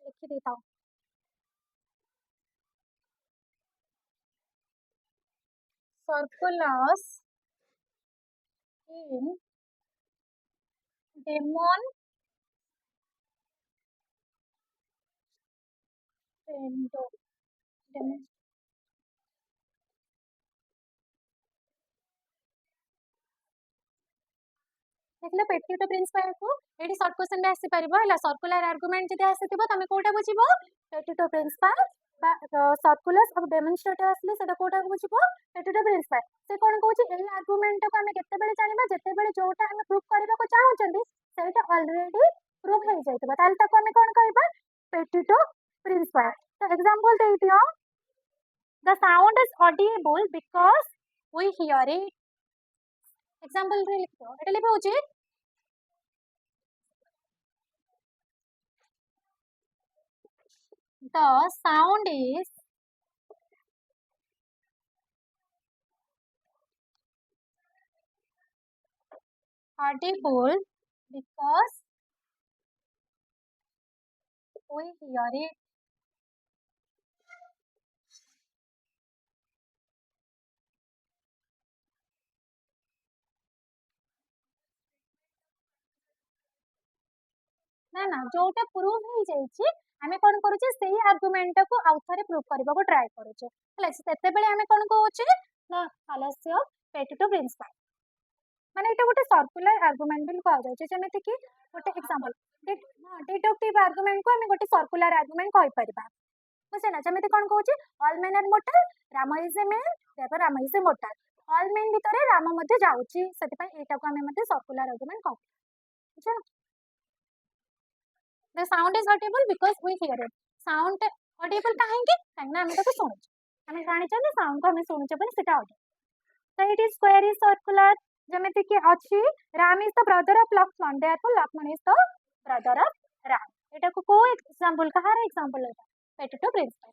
लिख देता हूँ. Circulars in देखिए पेटी तो principal को AD short question में आसी परबो हला सर्कुलर आर्गुमेंट जदि आसीथिबो तमे कोटा बुझिबो पेटी तो प्रिंसिपल बा सर्कुलर अब डेमोन्स्ट्रेटर आसले सेटा कोटा बुझिबो पेटी तो प्रिंसिपल से कोन कहूची एई आर्गुमेंट को हमें केते बेले जानिबा जेते बेले जोटा हमें प्रूफ करबा को चाहू चंदी सेटा ऑलरेडी प्रूफ हे जाइतबा ताल तक हमें कोन कहबा पेटी तो प्रिंसिपल. तो एग्जांपल दे दियो. The sound is audible because we hear it. Example रे लिखो एटा लिखो होची the sound is audible because we hear it. ना ना जोटा प्रूफ हो जाइए आमे कोन करूचे सेही आर्गुमेंट को आउ थरे प्रूफ करबा को ट्राई करूचे हला सेते बेले आमे कोन कहूचे ना फालासी ऑफ पेटी टू प्रिंसिपल माने एटा गोटे सर्कुलर आर्गुमेंट बिल कह जाउचे जेमेति कि गोटे एग्जांपल डिडक्टिव आर्गुमेंट को आमे गोटे सर्कुलर आर्गुमेंट कहि परिबा बुझे ना जेमेति कोन कहूचे all men are mortal Ram is a man therefore Ram is a mortal all men भितरे राम मध्ये जाउची सेति पई एटा को आमे मध्ये सर्कुलर आर्गुमेंट कहू बुझे. The sound is audible because we hear it. Sound audible काहेंगे काहेना हमें तो सुनु हमें जानि छन साउंड को हमें सुनु छ बने सेटा audio. So it is square is circular जेमेति कि अछि Ram is the brother of Lakshman therefore Lakshman is the brother of Ram. एटा को एग्जांपल कहार एग्जांपल होता पेटी टू प्रिंसिपल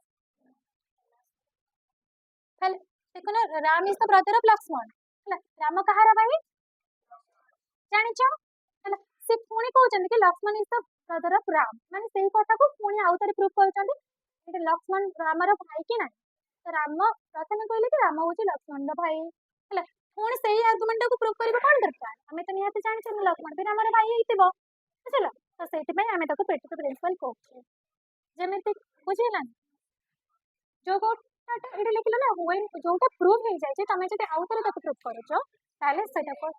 पहले देखो ना Ram is the brother of Lakshman हला राम कहार भाई जानि छ हला से पुणी कहउछन कि Lakshman is the brother of Ram माने सेही कथा को पुणी आउ तरे प्रूफ करछन कि लक्ष्मण रामर भाई कि ना तो राम प्रथमे कहले कि राम होची लक्ष्मण रो भाई हला पुणी सेही आर्गुमेंट को प्रूफ करबा कोन दरकार हमें तो निहाते जानि छन लक्ष्मण भी रामर भाई हेतिबो बुझला तो सेति पय हमें ताको पेटी टू प्रिंसिपल कहउछे जेमेति बुझिला जो गोटा एडे लिखलो ना व्हेन जोटा प्रूफ हे जाय छै तमे जते आउ तरे ताको प्रूफ करछो ताले सेटा को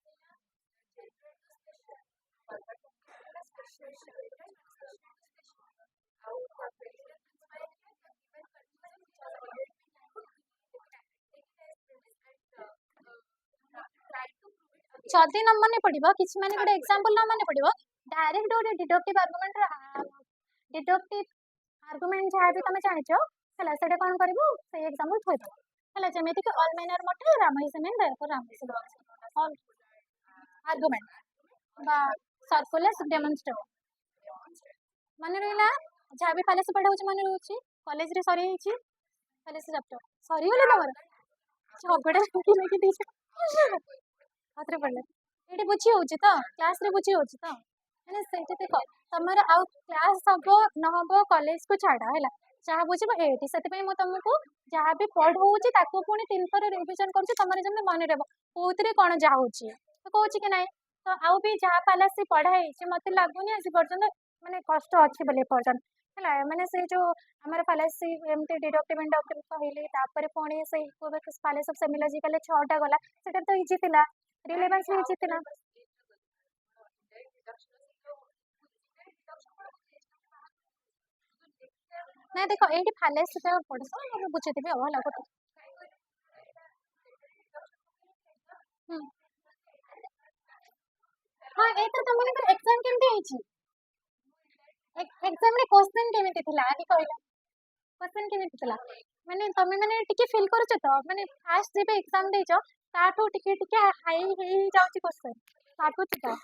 जदि न मने पड़िबो किछि माने गोटे एग्जांपल न मने पड़िबो डायरेक्ट गोटे डिडक्टिव आर्गुमेंट जहा भी तमे जानिचो हला सेटा कोन करबो से एग्जांपल थोइ दो हला जेमेति कि all man are mortal Ram is a man therefore Ram is all argument बा सर्कुलर डेमोन्स्ट्रेट मन रहा जहाँ भी फालासी पढ़ा मन रोचे कॉलेज रे सरी फालासी चैप्टर सरीगला तमर झगड़ा लेकिन हाथ पड़े ये बुझी हो तो क्लास रे बुझी हो तो मैंने से देख तुमर आउ क्लास हम नहब कॉलेज को छाड़ है जहाँ बुझे ये से तुमको जहाँ भी पढ़ाऊँगी पुणी 3 थर रिविजन कर तुम जमी मन रहा कौन कौन जाऊँ तो कौच कि ना तो आउ भी जहाँ फालासी पढ़ाई मत लगुनि आज पर्यटन माने कष्ट अच्छी बोले पर्यटन है मैंने से जो आम फालासी एमती डिडक्टिव इंडक्टिव कहली पुणी से फालासी ऑफ सेमिलॉजिकल 6टा गला से तो इजी थिला रिलेवेंस भी इजी थिला ना देख ये फालासी पढ़स बुझेदेवी हला गोटे हाँ ये तो तुम एग्जाम केमती एग्जाम रे क्वेश्चन केमिति थिला आदि कहला क्वेश्चन केमिति थिला माने तमे माने टिके फील करूछ तो माने फास्ट जेबे एग्जाम देजो ताठो टिके टिके हाई हे जाउची क्वेश्चन ताठो थिका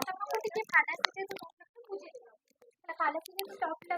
तमको टिके फालासी जे बुझे फालासी जे टॉप ला